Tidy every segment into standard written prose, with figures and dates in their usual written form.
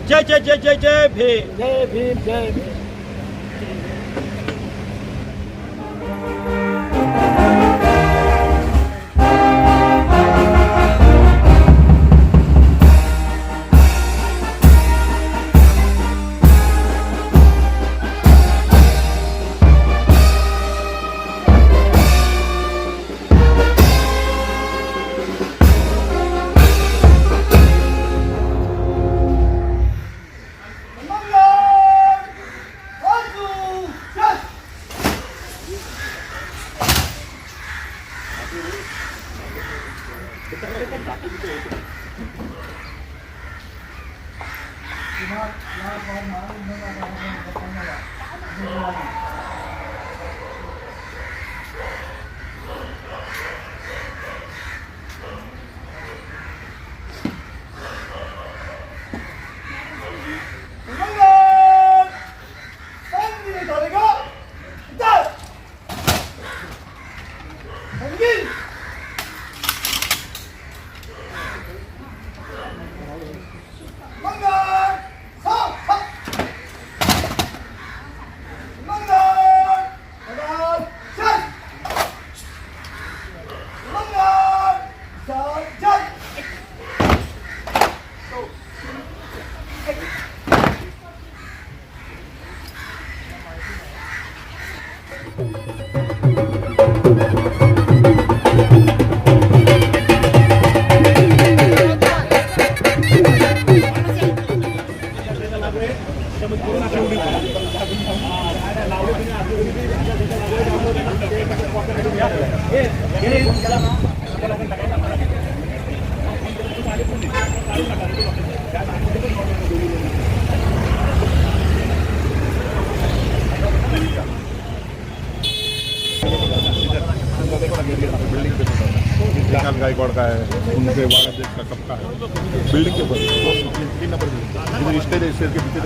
जय जय जय जय जय भीम. जय भीम जय भीम. गायकवाड़ का है, उनके वाला का कब का है, बिल्डिंग के ऊपर 3 नंबर बिल्डिंग स्टेज है, स्टेज के पीछे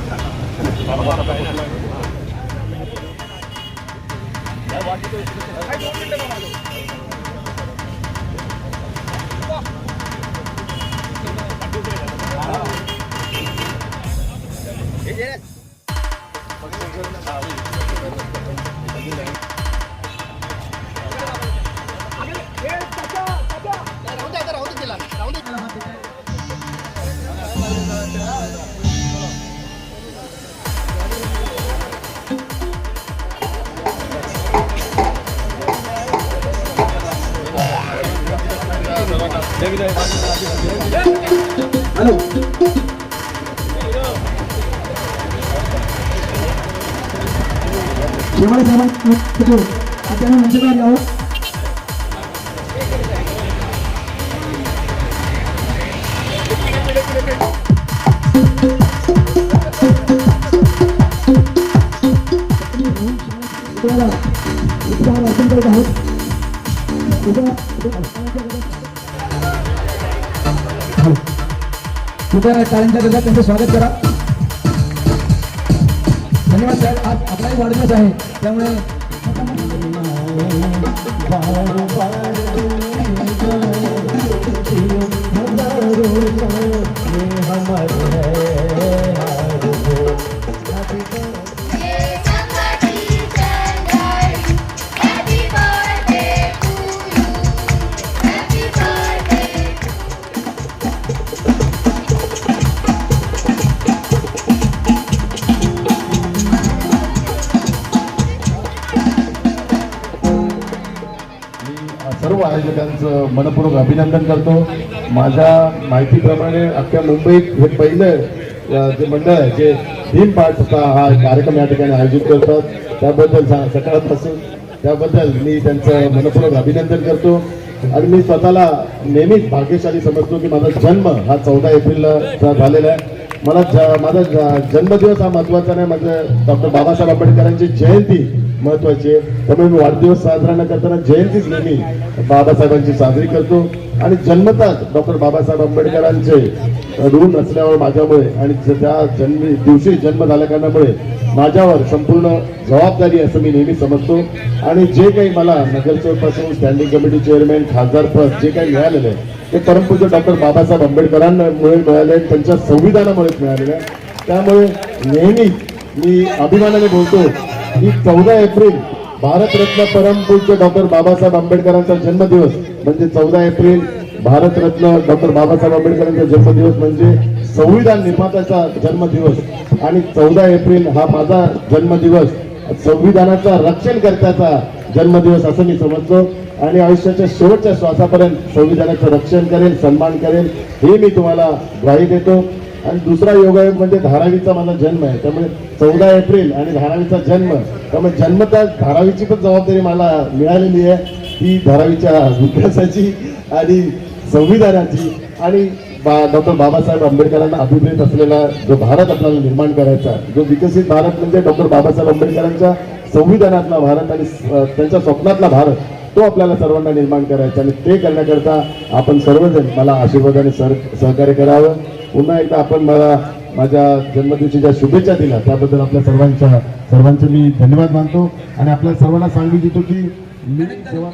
हॅलो शेवट साहेब आपल्याला मंचकावर यावं. टाळ्यांच्या गजरात त्यांचं स्वागत करा. धन्यवाद साहेब. आज आपलाही वाढदिवस आहे त्यामुळे सर्व आयोजकांचं मनपूर्वक अभिनंदन करतो. माझ्या माहितीप्रमाणे अख्ख्या मुंबईत हे पहिलं जे मंडळ आहे जे भीम पाठचा हा कार्यक्रम या ठिकाणी आयोजित करतात, त्याबद्दल सकाळपासून त्याबद्दल मी त्यांचं मनपूर्वक अभिनंदन करतो. आणि मी स्वतःला नेहमीच भाग्यशाली समजतो की माझा जन्म हा 14 एप्रिलला झालेला आहे. माझा जन्मदिवस हा महत्त्वाचा नाही, माझं डॉक्टर बाबासाहेब आंबेडकरांची जयंती महत्त्वाची आहे. त्यामुळे मी वाढदिवस साजरा न करताना जयंतीच नेहमी बाबासाहेबांची साजरी करतो. आणि जन्मताच डॉक्टर बाबासाहेब आंबेडकरांचे ऋण असल्यावर माझ्यामुळे आणि त्या दिवशी जन्म झाल्या कारणामुळे माझ्यावर संपूर्ण जबाबदारी असं मी नेहमी समजतो. आणि जे काही मला नगरसेवकपासून स्टँडिंग कमिटी चेअरमॅन, खासदारपद जे काही मिळालेलं आहे ते परमपूज्य डॉक्टर बाबासाहेब आंबेडकरांमुळे मिळाले, त्यांच्या संविधानामुळेच मिळालेलं आहे. त्यामुळे नेहमीच मी अभिमानाने बोलतो की 14 एप्रिल भारतरत्न परमपूज्य डॉक्टर बाबासाहेब आंबेडकरांचा जन्मदिवस म्हणजे 14 एप्रिल भारतरत्न डॉक्टर बाबासाहेब आंबेडकरांचा जन्मदिवस म्हणजे संविधान निर्मात्याचा जन्मदिवस आणि 14 एप्रिल हा माझा जन्मदिवस संविधानाचा रक्षणकर्त्याचा जन्मदिवस असं मी समजतो आणि आयुष्याच्या शेवटच्या श्वासापर्यंत संविधानाचं रक्षण करेल, सन्मान करेल हे मी तुम्हाला ग्वाही देतो. आणि दुसरा योगायोग म्हणजे धारावीचा माझा जन्म आहे, त्यामुळे 14 एप्रिल आणि धारावीचा जन्म, त्यामुळे जन्मतः धारावीची पण जबाबदारी मला मिळालेली आहे, ती धारावीच्या विकासाची आणि संविधानाची आणि डॉक्टर बाबासाहेब आंबेडकरांना अभिप्रेत असलेला जो भारत आपल्याला निर्माण करायचा, जो विकसित भारत म्हणजे डॉक्टर बाबासाहेब आंबेडकरांच्या संविधानातला भारत आणि त्यांच्या स्वप्नातला भारत, तो आपल्याला सर्वांना निर्माण करायचा आणि ते करण्याकरता आपण सर्वजण मला आशीर्वादाने सहकार्य करावं. पुन्हा एकदा आपण मला माझ्या जन्मदिवशीच्या शुभेच्छा दिल्या त्याबद्दल आपल्या सर्वांचे मी धन्यवाद मानतो आणि आपल्या सर्वांना सांगू इच्छितो की मी जेव्हा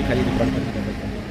खाली रिकॉर्ड करण्यात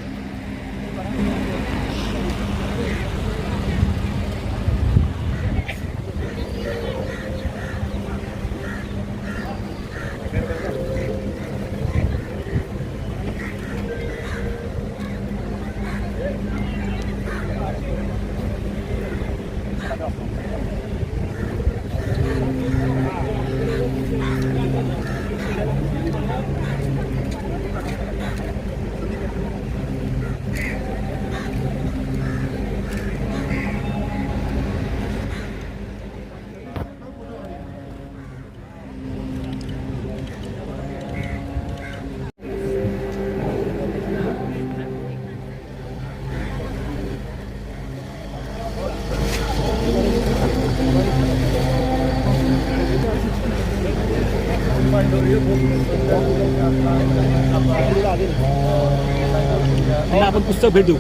आपण पुस्तक भेट देऊ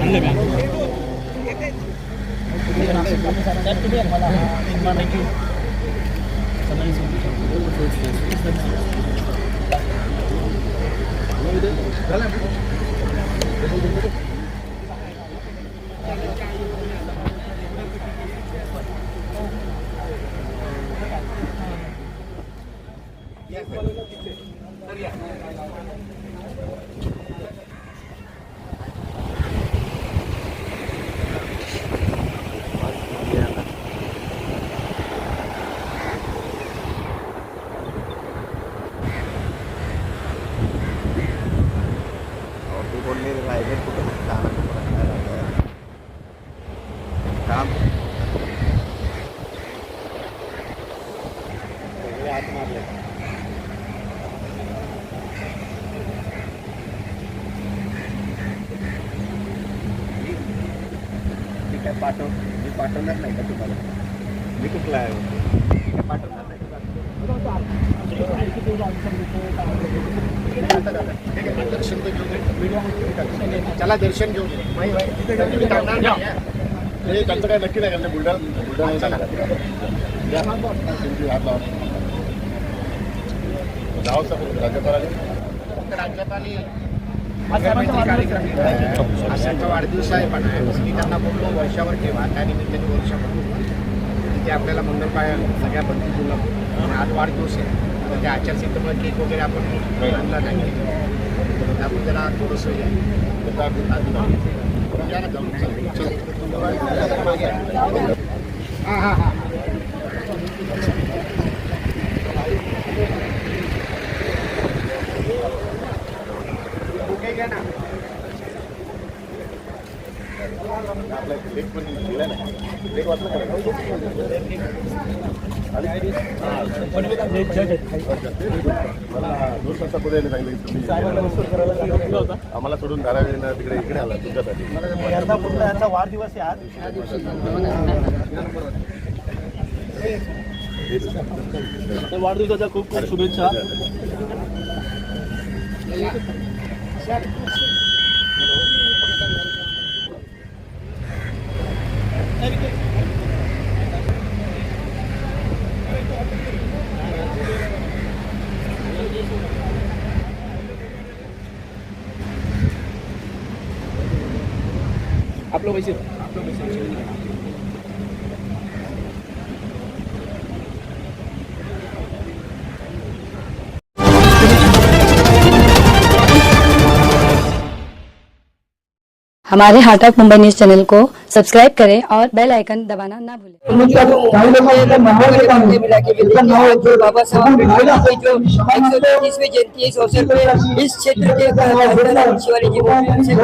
आणलं मी पाठवणार नाही का तुम्हाला? मी कुठला आहे पाठवणार नाही. चला दर्शन घेऊन तुम्ही थांबणार नाही हं? हे त्यांचं काय नक्की नाही कारण बुलढाणा राज्यपाल कार्यक्रम आज त्यांचा वाढदिवस आहे पण मी त्यांना बोललो वर्षावर ठेवा त्यानिमित्ताने वर्षा म्हणून तिथे आपल्याला मंगल पाय सगळ्या बंदी बोलला आणि आज वाढदिवस आहे तर त्या आचारसंहितेमुळे केक वगैरे आपण आणला नाही आपण त्याला थोडंसं हां हां हां ओके घ्या ना आम्हाला सोडून धारावीला तिकडे इकडे आला तुमच्यासाठी वाढदिवस आहे आज वाढदिवसाच्या खूप खूप शुभेच्छा. आपलं पैसे हमारे heart of Mumbai news channel को सब्सक्राइब करें और बेल आइकन दबाना ना भूलें. काही लोकांना माहोल देता हूं. इसका नाम जो बाबा साहब अम्बेडकर की जो 135वीं जयंती है इस अवसर पर इस क्षेत्र के शिवाली जी मैसेज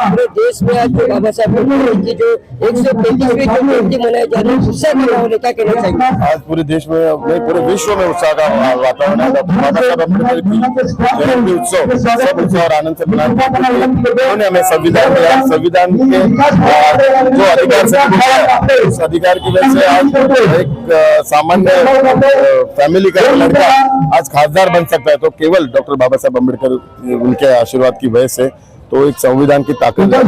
पूरे देश में आज बाबा साहब अम्बेडकर की जो 135वीं जयंती मनाई जा रही है उत्साह का माहौल क्या कहना चाहिए? आज पूरे देश में नहीं पूरे विश्व में उत्साह का वातावरण है. बाबा साहब अम्बेडकर की जयंती उत्सव सब उत्साह और आनंद से मनाते. उन्होंने हमें संविधान दिया. संविधान के जो अधिकार से उस अधिकार की वजह से आज एक सामान्य फैमिली का लड़का आज खासदार बन सकता है तो केवल डॉक्टर बाबा साहब अम्बेडकर उनके आशीर्वाद की वजह से. तो एक संविधान की ताकत है.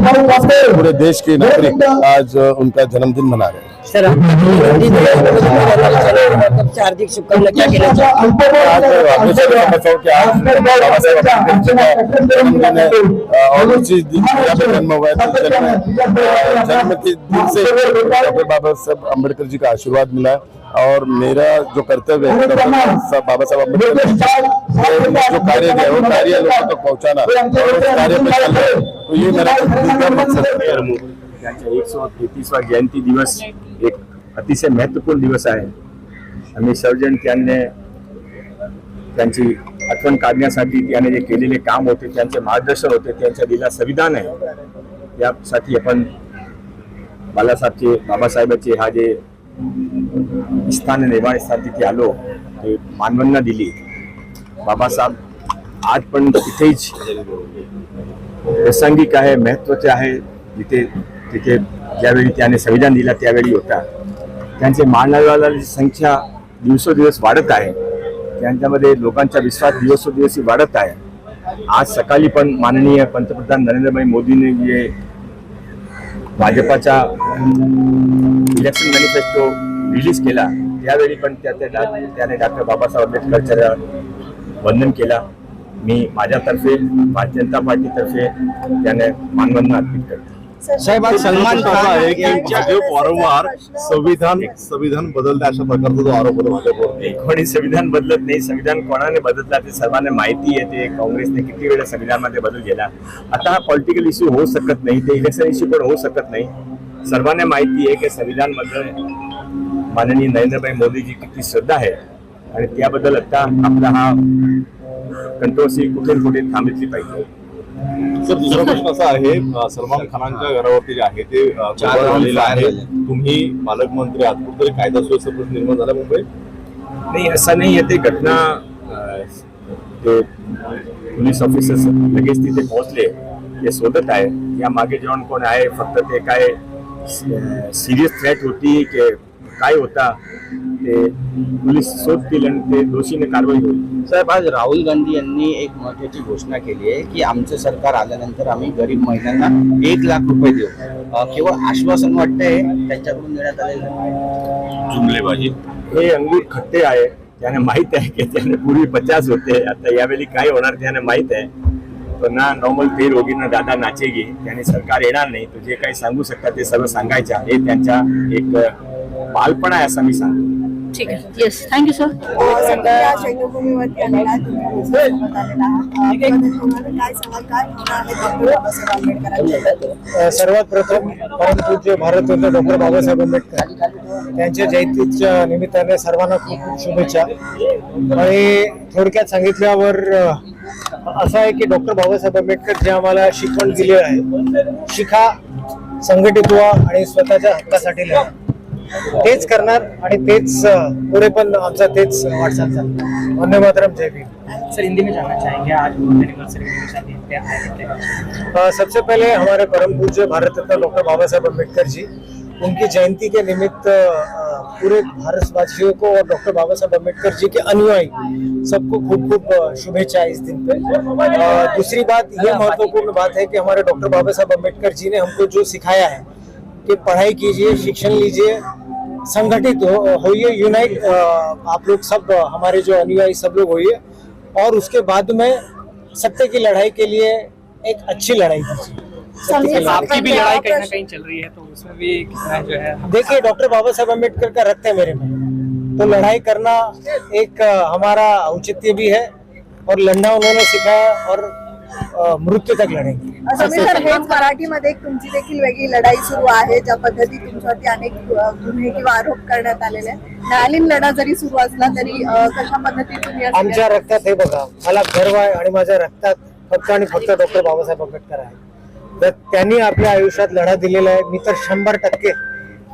पूरे देश के नागरिक आज उनका जन्मदिन मना रहे हैं. सर हार्दिक शुभकामनाएं क्या कहना चाहिए? आज आज बाबा साहब अम्बेडकर का जन्मदिन है और उस चीज जन्म हुआ है तो जन्म के दिन से डॉक्टर बाबा साहब अम्बेडकर जी का आशीर्वाद मिला है. और मेरा जो कर्तव्य है बाबा साहब अम्बेडकर जो कार्य है वो कार्य लोगों तक पहुंचाना और उस कार्य में चल रहा है तो ये मेरा मकसद है. त्यांचा 133वा जयंती दिवस एक अतिशय महत्त्वपूर्ण दिवस आहे. आम्ही सर्वजण त्यांची आठवण काढण्यासाठी त्याने जे केलेले काम होते त्यांचे मार्गदर्शन होते त्यांचा दिला संविधान आहे यासाठी आपण बाबासाहेबांचे हा जे स्थान निर्माण स्थान तिथे आलो ते मानवंदना दिली. बाबासाहेब आज पण तिथेच प्रासंगिक आहे महत्त्वाचे आहे. तिथे ज्यावेळी त्याने संविधान दिला त्यावेळी होता. त्यांचे मानणाऱ्यांची संख्या दिवसोदिवस वाढत आहे. त्यांच्यामध्ये लोकांचा विश्वास दिवसोदिवस वाढत आहे. आज सकाळी पण माननीय पंतप्रधान नरेंद्र मोदींनी जे भाजपाचा इलेक्शन मॅनिफेस्टो रिलीज केला त्यावेळी पण त्याने डॉक्टर बाबासाहेब आंबेडकरच्या वंदन केला. मी माझ्यातर्फे भारतीय जनता पार्टीतर्फे त्याने मानवंदना अर्पित करतो. साहेब आज सलमान खान आहे की भाजप वारंवार संविधान बदलते अशा प्रकारचा जो आरोप होतो भाजपवर. कोणी संविधान बदलत नाही. संविधान कोणाने बदलला ते सर्वांना माहिती आहे. ते काँग्रेसने किती वेळा संविधानामध्ये बदल केला. आता हा पॉलिटिकल इश्यू होऊ शकत नाही. ते इलेक्शन इश्यू पण होऊ शकत नाही. सर्वांना माहिती आहे की संविधानमध्ये माननीय नरेंद्रभाई मोदीजी किती श्रद्धा आहे आणि त्याबद्दल आता आपला हा कंट्रोवर्सी कुठे थांबली पाहिजे. सर दुसरा प्रश्न असा आहे सलमान खानांच्या घरावरती जे आहे ते झालेलं आहे. तुम्ही पालकमंत्री आहात कुठेतरी कायदा सुव्यवस्था प्रश्न निर्माण झाला मुंबईत? नाही असं नाही आहे. ते घटना ते पोलीस ऑफिसर्स लगेच तिथे पोहोचले ते शोधत आहे. या मागे जेवण कोण आहे फक्त ते काय सिरियस थ्रेट होती की काय होता ते पोलीस शोधतील आणि ते दोषीने कारवाई होईल. साहेब, आज राहुल गांधी यांनी एक महत्वाची घोषणा केली आहे की आमचं सरकार आल्यानंतर आम्ही गरीब महिलांना 1 लाख रुपये देऊ. केवळ आश्वासन वाटतंय त्यांच्याकडून देण्यात आलेलं जुमलेबाजी. हे अंगूर खट्टे आहे, त्याने माहित आहे की त्याने पूर्वी 50 होते, आता यावेळी काय होणार त्याने माहित आहे. तो ना नॉर्मल फेर होगी ना दादा नाचेगी, त्याने सरकार येणार नाही. तो जे काही सांगू शकतात ते सर्व सांगायचं हे त्यांचा एक बालपण आहे असं मी सांगतो. ठीक आहे. Yes, thank you sir. सध्या चैत्यभूमीवरती आलेला तुम्ही आलेला आहात. काय सांगाल, काय भावना आहेत डॉक्टर बाबासाहेब आंबेडकरांच्या? सर्वात प्रथम परमपूज्य भारतरत्न डॉक्टर बाबासाहेब आंबेडकर त्यांच्या जयंतीच्या निमित्ताने सर्वांना खूप खूप शुभेच्छा. आणि थोडक्यात सांगितल्यावर असं आहे की डॉक्टर बाबासाहेब आंबेडकर जे आम्हाला शिकवण दिली आहे, शिका, संघटित व्हा आणि स्वतःच्या हक्कासाठी लढा, तेच करणार आणि तेच पुढे पण आमचा तेच वाटचाल चालणार. वंदे मातरम, जय भीम. सर, हिंदी में जानना चाहेंगे आज एनिवर्सरी में सबसे पहले हमारे परम पूज्य भारत रत्न डॉक्टर बाबा साहेब अम्बेडकर जी, उनकी जयंती के निमित्त पूरे भारतवासियों को और डॉक्टर बाबा साहेब अम्बेडकर जी के अनुयायी सबको खूब खूब शुभेच्छा इस दिन पे. दूसरी बात, ये महत्वपूर्ण बात है कि हमारे डॉक्टर बाबा साहेब अम्बेडकर जी ने हमको जो सिखाया है कि पढ़ाई कीजिए, शिक्षण लीजिए, संगठित होइए, यूनाइट, आप लोग सब हमारे जो अनुयायी सब लोग होइए और उसके बाद में सत्य की लड़ाई के लिए एक अच्छी लड़ाई कीजिए. आपकी भी लड़ाई कहीं ना कहीं चल रही है, तो उसमें भी कितना जो है देखिए, डॉक्टर बाबा साहेब अम्बेडकर का रक्त है मेरे में, तो लड़ाई करना एक हमारा औचित्य भी है और लड़ना उन्होंने सिखाया और मृत्यू तक लढेंगे. समीर सर, हेच मराठीमध्ये एक तुमची देखील वेगळी लढाई सुरू आहे. ज्या पद्धती तुमच्यावरती अनेक गुन्हे किंवा आरोप करण्यात आलेले आहेत, न्यायालयीन लढा जरी सुरू असला तरी कशा पद्धतीतून आमच्या रक्तात हे बघा, मला गर्व आहे आणि माझ्या रक्तात फक्त आणि फक्त डॉक्टर बाबासाहेब आंबेडकर आहे. तर त्यांनी आपल्या आयुष्यात लढा दिलेला आहे. मी तर 100%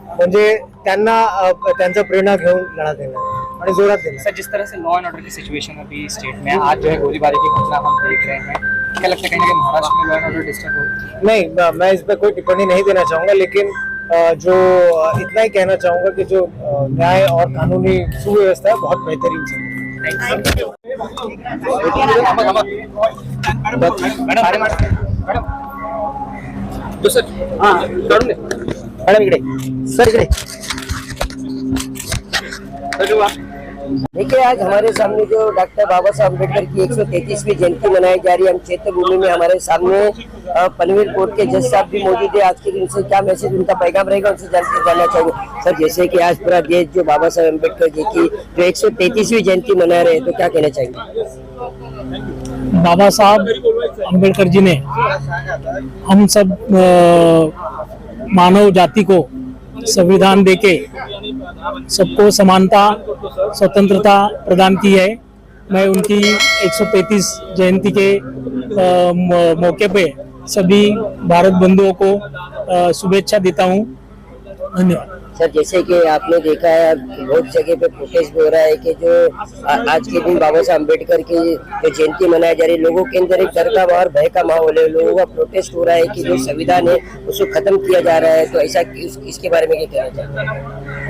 म्हणजे त्यांना त्यांचा प्रेरणा घेऊन लढा देणार आणि जोरात देणार. सर, जिस तरह से लॉ एंड ऑर्डर की सिचुएशन अभी स्टेट में आज जो है गोलीबारी की घटना हम देख रहे हैं, क्या लगता है कहीं ना कहीं महाराष्ट्र में लॉ एंड ऑर्डर डिस्टर्ब हो? नहीं, मैं इस पर कोई टिप्पणी नहीं देना चाहूंगा, लेकिन जो इतना ही कहना चाहूंगा कि जो न्याय और कानूनी सुव्यवस्था है बहुत बेहतरीन चल देखिए, आज हमारे सामने जो डॉक्टर बाबा साहब अम्बेडकर की 133वीं जयंती मनाई जा रही है. हम क्षेत्र भूमि में हमारे सामने पनवेल कोर्ट के जज साहब भी मौजूद है. आज के दिन से क्या मैसेज, उनका पैगाम रहेगा, उनसे जानना चाहिए. सर, जैसे कि आज पूरा देश जो बाबा साहब अम्बेडकर जी की जो 133वीं जयंती मना रहे हैं, तो क्या कहना चाहिए? बाबा साहब अम्बेडकर जी ने हम सब मानव जाति को संविधान देके सबको समानता, स्वतंत्रता प्रदान की है. मैं उनकी 133 जयंती के मौके पे सभी भारत बंधुओं को शुभेच्छा देता हूँ. धन्यवाद. सर, जैसे कि आपने देखा है बहुत जगह पे प्रोटेस्ट भी हो रहा है कि जो आज के दिन बाबा साहब अम्बेडकर की जो जयंती मनाई जा रही है, लोगों के अंदर एक डर का और भय का माहौल है. लोगों का प्रोटेस्ट हो रहा है कि जो संविधान है उसको खत्म किया जा रहा है. तो ऐसा इसके बारे में क्या कहना चाहिए?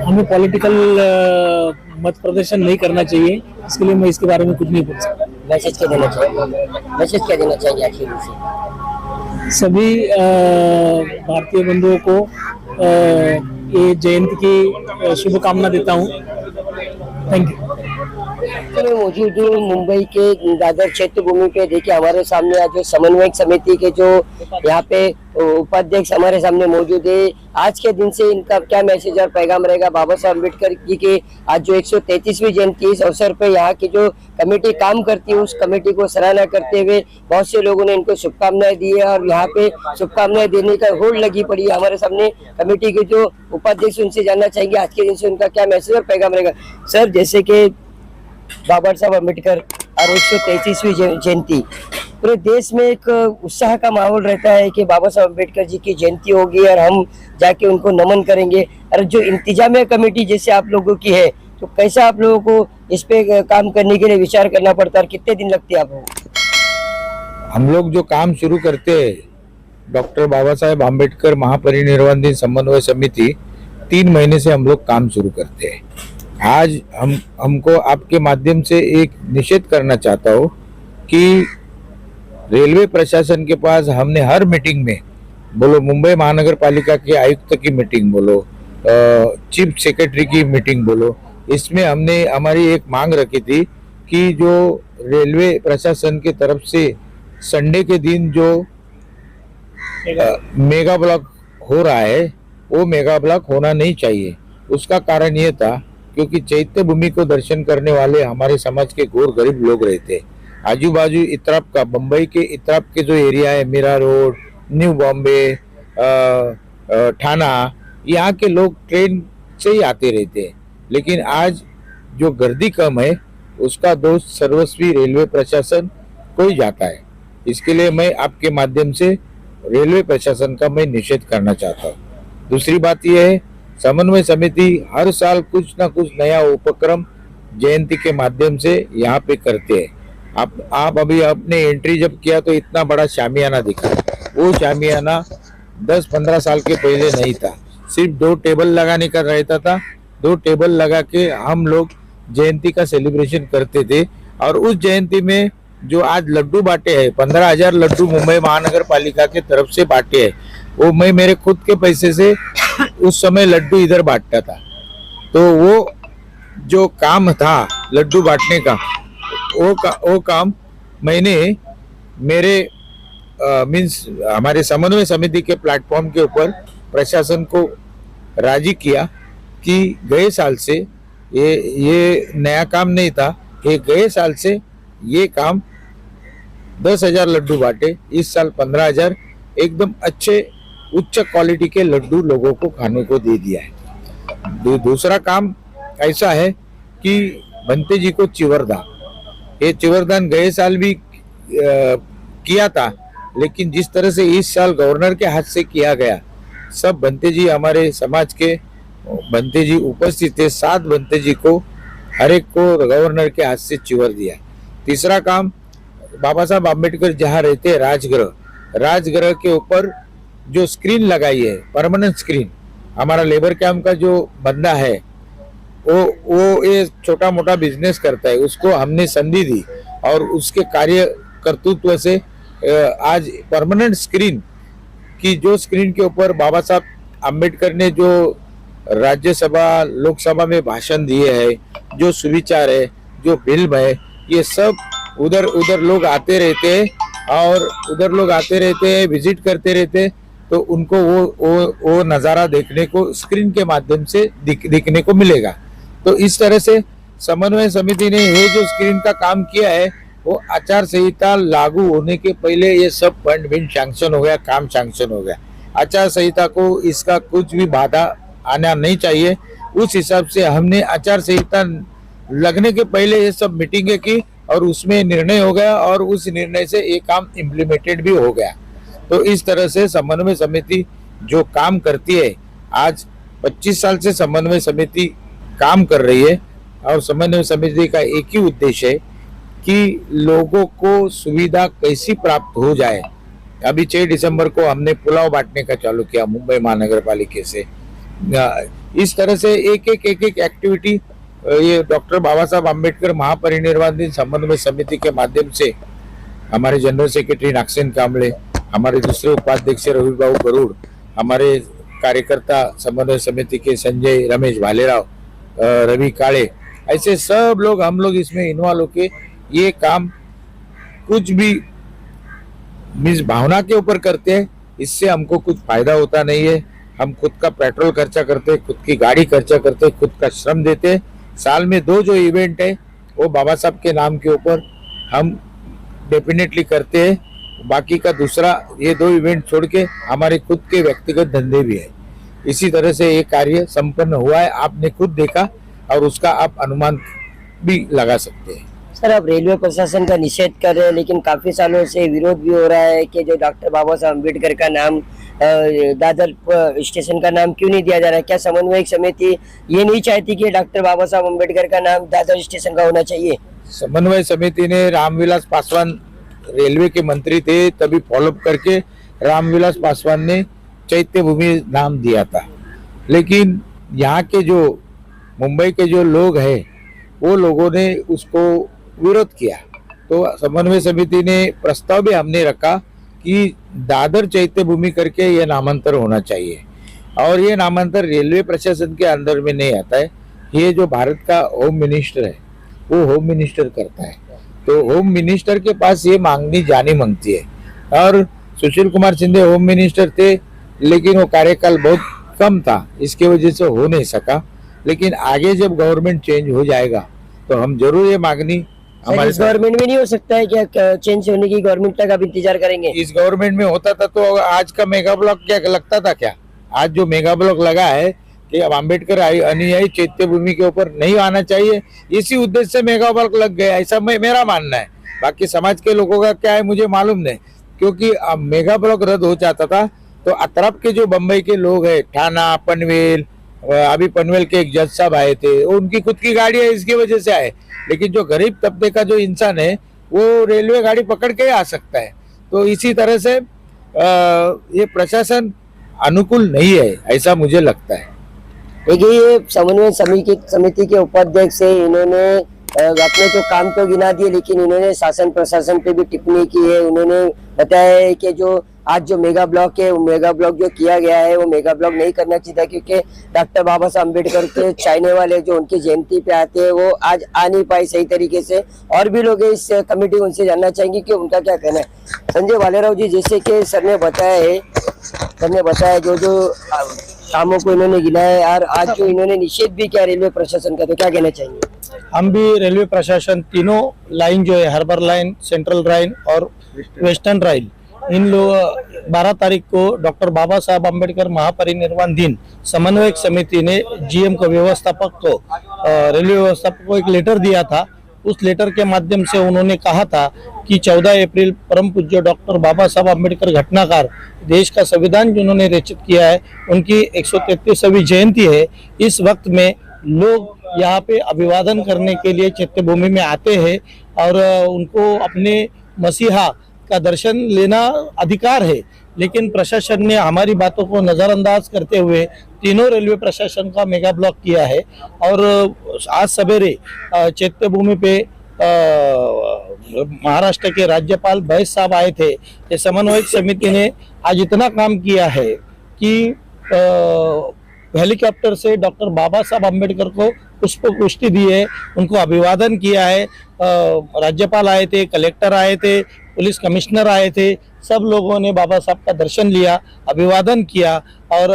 हमें पॉलिटिकल मत प्रदर्शन नहीं करना चाहिए, इसके लिए मैं इसके बारे में कुछ नहीं बोल सकता. मैसेज क्या देना चाहिए? मैसेज क्या देना चाहिए आखिर से? सभी भारतीय बंधुओं को ये जयंती की शुभकामना देता हूँ. Thank you. मैं मौजूद हूँ मुंबई के दादर क्षेत्र भूमि पे. देखिए, हमारे सामने आज जो समन्वयक समिति के जो यहाँ पे उपाध्यक्ष हमारे सामने मौजूद है. आज के दिन से इनका क्या मैसेज और पैगाम रहेगा? बाबा साहब अम्बेडकर जी के आज जो 133वीं जयंती, इस अवसर पे यहाँ की जो कमेटी काम करती है, उस कमेटी को सराहना करते हुए बहुत से लोगों ने इनको शुभकामनाएं दी है और यहाँ पे शुभकामनाएं देने का होड़ लगी पड़ी है. हमारे सामने कमेटी के जो उपाध्यक्ष, उनसे जानना चाहेंगे आज के दिन से उनका क्या मैसेज और पैगाम रहेगा. सर, जैसे कि बाबा साहब अम्बेडकर और 133वीं जयंती, पूरे देश में एक उत्साह का माहौल रहता है कि बाबा साहब अम्बेडकर जी की जयंती होगी और हम जाके उनको नमन करेंगे. और जो इंतजामिया कमेटी जैसे आप लोगों की है, तो कैसा आप लोगों को इस पे काम करने के लिए विचार करना पड़ता है और कितने दिन लगते हैं आप लोगों को? हम लोग जो काम शुरू करते हैं, डॉक्टर बाबा साहेब आम्बेडकर महापरिनिर्वाण दिन समन्वय समिति, 3 महीने से हम लोग काम शुरू करते हैं। आज हमको आपके माध्यम से एक निषेध करना चाहता हूँ कि रेलवे प्रशासन के पास हमने हर मीटिंग में, बोलो मुंबई महानगर पालिका के आयुक्त की मीटिंग बोलो, चीफ सेक्रेटरी की मीटिंग बोलो, इसमें हमने हमारी एक मांग रखी थी कि जो रेलवे प्रशासन की तरफ से संडे के दिन जो मेगा ब्लॉक हो रहा है वो मेगा ब्लॉक होना नहीं चाहिए। उसका कारण ये था क्योंकि चैत्य भूमि को दर्शन करने वाले हमारे समाज के घोर गरीब लोग रहते हैं। आजू बाजू इतराप का, बम्बई के इतराप के जो एरिया है, मीरा रोड, न्यू बॉम्बे, ठाणा, यहाँ के लोग ट्रेन से ही आते रहते हैं। लेकिन आज जो गर्दी कम है उसका दोष सर्वस्वी रेलवे प्रशासन को ही जाता है। इसके लिए मैं आपके माध्यम से रेलवे प्रशासन का मैं निषेध करना चाहता हूँ। दूसरी बात यह है, समन्वय समिति हर साल कुछ ना कुछ नया उपक्रम जयंती के माध्यम से यहाँ पे करते हैं। आप अभी आपने एंट्री जब किया तो इतना बड़ा शामियाना दिखा, वो शामियाना 10-15 साल के पहले नहीं था। सिर्फ 2 टेबल लगाने का रहता था, 2 टेबल लगा के हम लोग जयंती का सेलिब्रेशन करते थे। और उस जयंती में जो आज लड्डू बांटे हैं, 15,000 लड्डू मुंबई महानगर पालिका के तरफ से बांटे हैं, वो मैं मेरे खुद के पैसे से उस समय लड्डू इधर बांटता था। तो वो जो काम था लड्डू बांटने का, वो काम मैंने मेरे मीन्स हमारे समन्वय समिति के प्लेटफॉर्म के ऊपर प्रशासन को राजी किया कि गए साल से ये नया काम नहीं था, कि गए साल से ये काम 10,000 लड्डू बांटे, इस साल 15,000 एकदम अच्छे उच्च क्वालिटी के लड्डू लोगों को खाने को दे दिया है। दूसरा काम ऐसा है कि भंते जी को चिवरदान, ये चिवरदान गए साल भी किया था, लेकिन जिस तरह से इस साल गवर्नर के हाथ से किया गया, सब भंते जी, हमारे समाज के भंते जी उपस्थित थे, 7 भंते जी को हर एक को गवर्नर के हाथ से चिवर दिया। तीसरा काम, बाबा साहब आम्बेडकर जहाँ रहते हैं राजगृह के ऊपर जो स्क्रीन लगाई है, परमानेंट स्क्रीन, हमारा लेबर कैंप का जो बंदा है वो ये छोटा मोटा बिजनेस करता है, उसको हमने संधि दी और उसके कार्य कर्तृत्व से आज परमानेंट स्क्रीन की, जो स्क्रीन के ऊपर बाबा साहब आम्बेडकर ने जो राज्यसभा लोकसभा में भाषण दिए हैं, जो सुविचार है, जो फिल्म है, ये सब उधर लोग आते रहते हैं और उधर लोग आते रहते हैं, विजिट करते रहते हैं, तो उनको वो नज़ारा देखने को स्क्रीन के माध्यम से दिखने को मिलेगा। तो इस तरह से समन्वय समिति ने ये जो स्क्रीन का काम किया है, वो आचार संहिता लागू होने के पहले ये सब फंड बिन सैंक्शन हो गया, काम सैंक्शन हो गया। आचार संहिता को इसका कुछ भी बाधा आना नहीं चाहिए। उस हिसाब से हमने आचार संहिता लगने के पहले ये सब मीटिंगें की और उसमें निर्णय हो गया और उस निर्णय से ये काम इम्प्लीमेंटेड भी हो गया। तो इस तरह से समन्वय समिति जो काम करती है, आज 25 साल से समन्वय समिति काम कर रही है और समन्वय समिति का एक ही उद्देश्य है कि लोगों को सुविधा कैसी प्राप्त हो जाए। अभी 6 दिसंबर को हमने पुलाव बांटने का चालू किया मुंबई महानगर पालिका से। इस तरह से एक एक एक्टिविटी ये डॉक्टर बाबा साहब आम्बेडकर महापरिनिर्वाण दिन समन्वय समिति के माध्यम से हमारे जनरल सेक्रेटरी नागसेन कांबळे, हमारे दूसरे उपाध्यक्ष रविबाबू गरुड़, हमारे कार्यकर्ता समन्वय समिति के संजय रमेश भालेराव, रवि काळे, ऐसे सब लोग हम लोग इसमें इन्वॉल्व होके ये काम कुछ भी मिस भावना के ऊपर करते हैं। इससे हमको कुछ फायदा होता नहीं है। हम खुद का पेट्रोल खर्चा करते हैं, खुद की गाड़ी खर्चा करते हैं, खुद का श्रम देते हैं। साल में 2 जो इवेंट है वो बाबा साहब के नाम के ऊपर हम डेफिनेटली करते हैं। बाकी का दूसरा ये 2 इवेंट छोड़ के हमारे खुद के व्यक्तिगत धंधे भी है। इसी तरह से ये कार्य संपन्न हुआ है, आपने खुद देखा और उसका आप अनुमान भी लगा सकते हैं। सर, अब रेलवे प्रशासन का निषेध कर रहे हैं, लेकिन काफी सालों से विरोध भी हो रहा है कि जो डॉक्टर बाबा साहब अम्बेडकर का नाम दादर स्टेशन का नाम क्यों नहीं दिया जा रहा है? क्या समन्वय समिति ये नहीं चाहती कि डॉक्टर बाबा साहब अम्बेडकर का नाम दादर स्टेशन का होना चाहिए? समन्वय समिति ने रामविलास पासवान रेलवे के मंत्री थे, तभी फॉलोअप करके रामविलास पासवान ने चैत्य भूमि नाम दिया था। लेकिन यहाँ के जो मुंबई के जो लोग हैं वो लोगों ने उसको विरोध किया। तो समन्वय समिति ने प्रस्ताव भी हमने रखा कि दादर चैत्य भूमि करके ये नामांतर होना चाहिए, और ये नामांतर रेलवे प्रशासन के अंदर में नहीं आता है। ये जो भारत का होम मिनिस्टर है वो होम मिनिस्टर करता है, तो होम मिनिस्टर के पास ये मांगनी जानी मांगती है। और सुशील कुमार शिंदे होम मिनिस्टर थे, लेकिन वो कार्यकाल बहुत कम था, इसके वजह से हो नहीं सका। लेकिन आगे जब गवर्नमेंट चेंज हो जाएगा तो हम जरूर ये मांगनी हमारे गवर्नमेंट में नहीं हो सकता है क्या? चेंज होने की गवर्नमेंट तक आप इंतजार करेंगे? इस गवर्नमेंट में होता था तो आज का मेगा ब्लॉक क्या लगता था क्या? आज जो मेगा ब्लॉक लगा है कि अब अम्बेडकर अनुयायी चैत्य भूमि के ऊपर नहीं आना चाहिए, इसी उद्देश्य से मेगा ब्लॉक लग गया, ऐसा मेरा मानना है। बाकी समाज के लोगों का क्या है मुझे मालूम नहीं, क्योंकि अब मेगा ब्लॉक रद्द हो जाता था तो अतरफ के जो बम्बई के लोग हैं, ठाना, पनवेल, अभी पनवेल के एक जज साहब आए थे, उनकी खुद की गाड़ी है, इसकी वजह से आए। लेकिन जो गरीब तबके का जो इंसान है वो रेलवे गाड़ी पकड़ के आ सकता है। तो इसी तरह से ये प्रशासन अनुकूल नहीं है, ऐसा मुझे लगता है। देखिए, ये समन्वय समिति के उपाध्यक्ष है, इन्होंने अपने तो काम तो गिना दिए, लेकिन इन्होंने शासन प्रशासन पे भी टिप्पणी की है। उन्होंने बताया है कि जो आज जो मेगा ब्लॉक है, वो मेगा ब्लॉक जो किया गया है वो मेगा ब्लॉक नहीं करना चाहिए था, क्योंकि डॉक्टर बाबा साहब अम्बेडकर के चाहने वाले जो उनकी जयंती पे आते हैं वो आज आ नहीं पाए सही तरीके से। और भी लोग इस कमेटी उनसे जानना चाहेंगे कि उनका क्या कहना है। संजय वालेराव जी, जैसे कि सर ने बताया जो कामों को इन्होंने गिनाया है, और आज जो इन्होंने निषेध भी किया रेलवे प्रशासन का, तो क्या कहना चाहेंगे? हम भी रेलवे प्रशासन तीनों लाइन जो है, हार्बर लाइन, सेंट्रल लाइन और वेस्टर्न लाइन, इन लोग 12 तारीख को डॉक्टर बाबा साहब अम्बेडकर महापरिनिर्वाण दिन समन्वयक समिति ने जीएम को, व्यवस्थापक को, रेलवे व्यवस्थापक को एक लेटर दिया था। उस लेटर के माध्यम से उन्होंने कहा था कि 14 अप्रैल परम पूज्य डॉक्टर बाबा साहब अम्बेडकर घटनाकार, देश का संविधान जिन्होंने रचित किया है, उनकी 133वीं जयंती है। इस वक्त में लोग यहाँ पे अभिवादन करने के लिए चैत्य भूमि में आते हैं और उनको अपने मसीहा का दर्शन लेना अधिकार है। लेकिन प्रशासन ने हमारी बातों को नज़रअंदाज करते हुए तीनों रेलवे प्रशासन का मेगा ब्लॉक किया है। और आज सवेरे चैत्य भूमि पे महाराष्ट्र के राज्यपाल बैस साहब आए थे। ये समन्वयक समिति ने आज इतना काम किया है कि हेलीकॉप्टर से डॉक्टर बाबा साहब अम्बेडकर को पुष्प पुष्टि दी है, उनको अभिवादन किया है। राज्यपाल आए थे, कलेक्टर आए थे, पुलिस कमिश्नर आए थे, सब लोगों ने बाबा साहब का दर्शन लिया, अभिवादन किया। और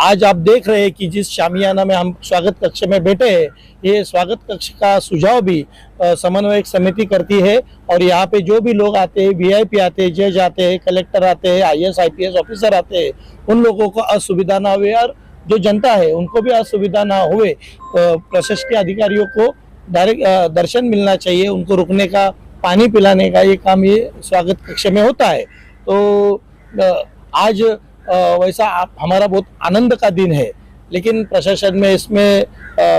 आज आप देख रहे हैं कि जिस शामियाना में हम स्वागत कक्ष में बैठे हैं, ये स्वागत कक्ष का सुझाव भी समन्वयक समिति करती है। और यहाँ पे जो भी लोग आते हैं, वीआईपी आते हैं, जज आते हैं, कलेक्टर आते हैं, आईएएस आईपीएस ऑफिसर आते हैं, उन लोगों को असुविधा ना हुए और जो जनता है उनको भी असुविधा ना हुए। प्रशासकीय अधिकारियों को डायरेक्ट दर्शन मिलना चाहिए, उनको रुकने का, पानी पिलाने का ये काम ये स्वागत कक्ष में होता है। तो आज वैसा हमारा बहुत आनंद का दिन है। लेकिन प्रशासन में इसमें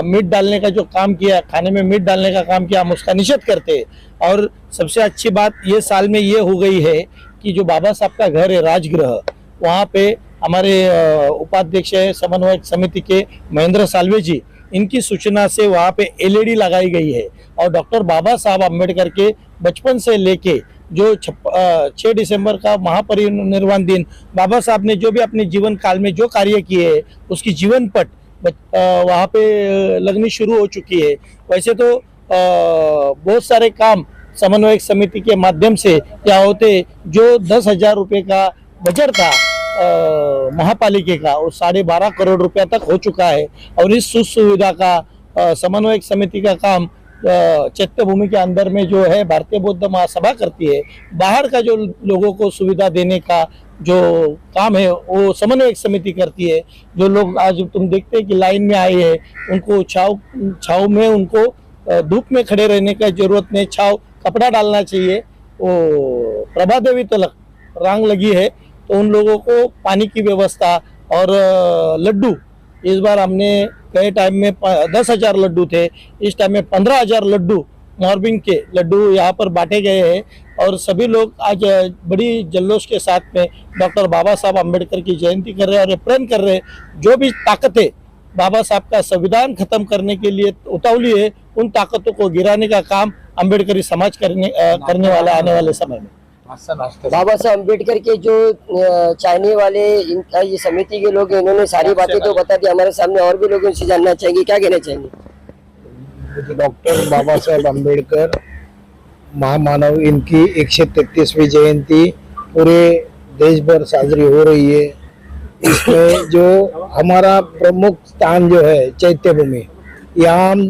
मीट डालने का जो काम किया, खाने में मीट डालने का काम किया, हम उसका निषेध करते हैं। और सबसे अच्छी बात ये साल में ये हो गई है कि जो बाबा साहब का घर है राजगृह, वहाँ पे हमारे उपाध्यक्ष समन्वयक समिति के महेंद्र साल्वे जी, इनकी सूचना से वहाँ पे एलईडी लगाई गई है। और डॉक्टर बाबा साहब अम्बेडकर के बचपन से लेके जो 6 दिसंबर का महापरिनिर्वाण दिन बाबा साहब ने जो भी अपने जीवन काल में जो कार्य किए हैं, उसकी जीवन पट वहाँ पे लगनी शुरू हो चुकी है। वैसे तो बहुत सारे काम समन्वयक समिति के माध्यम से क्या होते, जो 10,000 रुपये का बजट था महापालिका का, वो 12.5 करोड़ रुपया तक हो चुका है। और इस सुविधा का समन्वयक समिति का काम चैत्य भूमि के अंदर में जो है भारतीय बौद्ध महासभा करती है। बाहर का जो लोगों को सुविधा देने का जो काम है वो समन्वयक समिति करती है। जो लोग आज तुम देखते हैं कि लाइन में आए हैं, उनको छाव में, उनको धूप में खड़े रहने का जरूरत नहीं, छाव कपड़ा डालना चाहिए। वो प्रभा देवी तलक रांग लगी है, तो उन लोगों को पानी की व्यवस्था और लड्डू, इस बार हमने कई टाइम में 10,000 लड्डू थे, इस टाइम में 15,000 लड्डू मॉर्निंग के लड्डू यहाँ पर बांटे गए हैं। और सभी लोग आज बड़ी जल्लोष के साथ में डॉक्टर बाबा साहब अम्बेडकर की जयंती कर रहे हैं और प्रण कर रहे हैं। जो भी ताकतें बाबा साहब का संविधान खत्म करने के लिए उतावली है, उन ताकतों को गिराने का काम अम्बेडकरी समाज करने वाला आने वाले समय में। बाबा साहब अम्बेडकर के जो चाहने वाले इनका ये समिति के लोग हैं, इन्होंने सारी बातें तो बता दी हमारे सामने, और भी लोग इनसे जानना चाहेंगे, क्या कहना चाहेंगे? डॉक्टर बाबा साहेब अम्बेडकर महामानव, इनकी 133वीं जयंती पूरे देश भर साजरी हो रही है। इसमें जो हमारा प्रमुख स्थान जो है चैत्य भूमि, यहाँ हम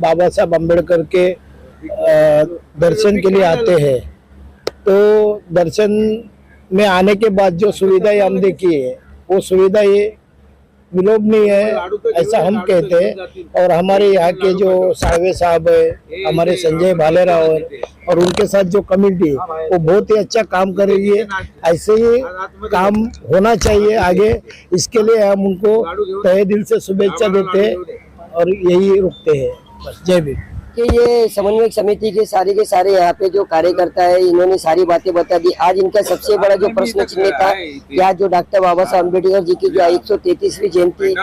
बाबा साहब अम्बेडकर के दर्शन के लिए आते हैं। तो दर्शन में आने के बाद जो सुविधाएं हम देखी है वो सुविधा ये विलोभनीय है, ऐसा हम कहते हैं। और हमारे यहाँ के जो साळवे साहब है, हमारे संजय भालेराव और उनके साथ जो कमेटी है वो बहुत ही अच्छा काम कर रही है। ऐसे ही काम होना चाहिए आगे, इसके लिए हम उनको तहे दिल से शुभेच्छा देते हैं और यही रुकते हैं। बस, जय भीम। कि ये समन्वय समिति के सारे यहाँ पे जो कार्यकर्ता है, इन्होंने सारी बातें बता दी। आज इनका सबसे बड़ा जो प्रश्न चिन्ह था कि आज जो डॉक्टर बाबा साहब अम्बेडकर जी की जो 133वीं जयंती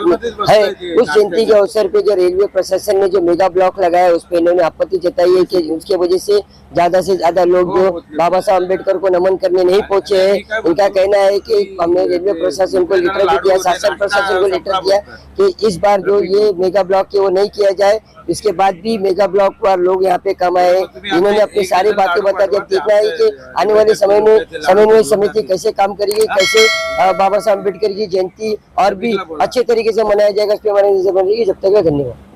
है, उस जयंती के अवसर पे जो रेलवे प्रशासन ने जो मेगा ब्लॉक लगाया उस पर इन्होंने आपत्ति जताई है कि उसके वजह से ज्यादा लोग जो बाबा साहब अम्बेडकर को नमन करने नहीं पहुंचे हैं। उनका कहना है कि हमने रेलवे प्रशासन को लेटर भी दिया, शासन प्रशासन को लेटर दिया कि इस बार जो ये मेगा ब्लॉक है वो नहीं किया जाए। इसके बाद भी मेगा ब्लॉक पर लोग यहाँ पे कम आए, इन्होंने अपनी सारी बातें बता दी। देखना है कि आने वाले समय में समन्वय समिति कैसे काम करेगी, कैसे बाबा साहब अम्बेडकर की जयंती और भी अच्छे तरीके से मनाया जाएगा, इस पे हमारी नजर बन रही है। जब तक धन्यवाद।